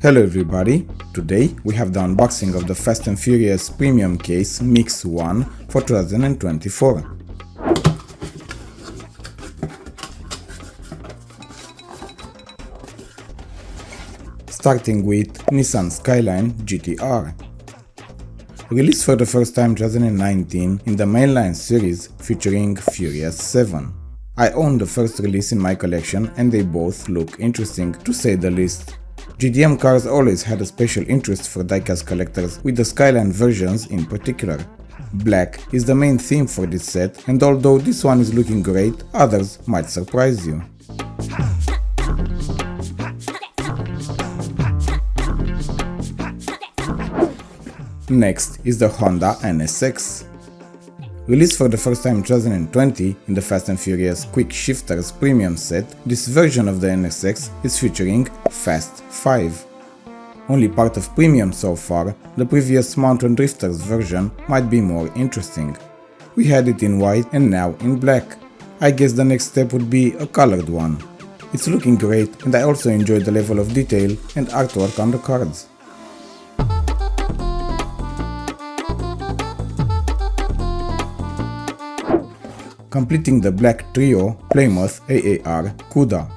Hello everybody, today we have the unboxing of the Fast and Furious Premium Case Mix 1 for 2024. Starting with Nissan Skyline GT-R. Released for the first time 2019 in the mainline series featuring Furious 7. I own the first release in my collection and they both look interesting to say the least. GDM cars always had a special interest for diecast collectors, with the Skyline versions in particular. Black is the main theme for this set, and although this one is looking great, others might surprise you. Next is the Honda NSX. Released for the first time in 2020 in the Fast and Furious Quick Shifters Premium set, this version of the NSX is featuring Fast 5. Only part of Premium so far, the previous Mountain Drifters version might be more interesting. We had it in white and now in black. I guess the next step would be a colored one. It's looking great and I also enjoy the level of detail and artwork on the cards. Completing the black trio, Plymouth AAR Cuda.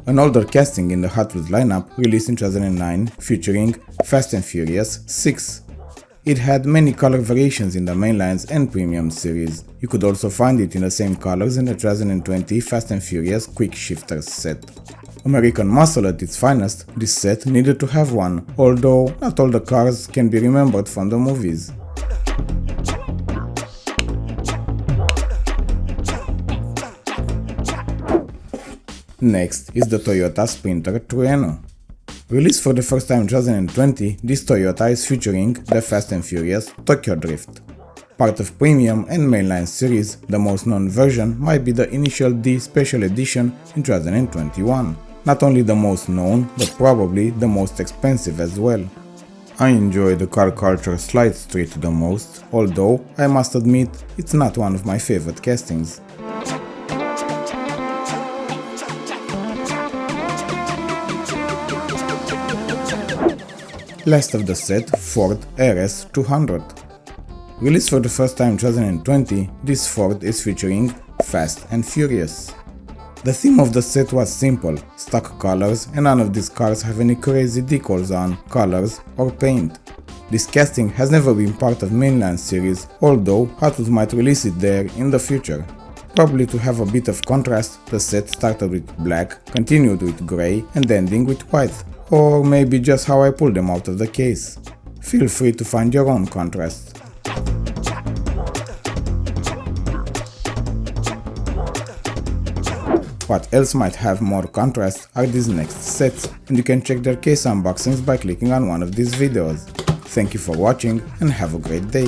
An older casting in the Hot Wheels lineup released in 2009 featuring Fast and Furious 6. It had many color variations in the mainlines and premium series. You could also find it in the same colors in the 2020 Fast and Furious Quick Shifters set. American muscle at its finest, this set needed to have one, although not all the cars can be remembered from the movies. Next is the Toyota Sprinter Trueno. Released for the first time in 2020, this Toyota is featuring the Fast and Furious Tokyo Drift. Part of premium and mainline series, the most known version might be the Initial D Special Edition in 2021. Not only the most known, but probably the most expensive as well. I enjoy the car culture slide street the most, although I must admit it's not one of my favorite castings. Last of the set, Ford RS 200. Released for the first time in 2020, this Ford is featuring Fast and Furious. The theme of the set was simple, stock colors, and none of these cars have any crazy decals on, colors, or paint. This casting has never been part of mainline series, although Hot Wheels might release it there in the future. Probably to have a bit of contrast, the set started with black, continued with grey, and ending with white. Or maybe just how I pulled them out of the case. Feel free to find your own contrast. What else might have more contrast are these next sets, and you can check their case unboxings by clicking on one of these videos. Thank you for watching and have a great day.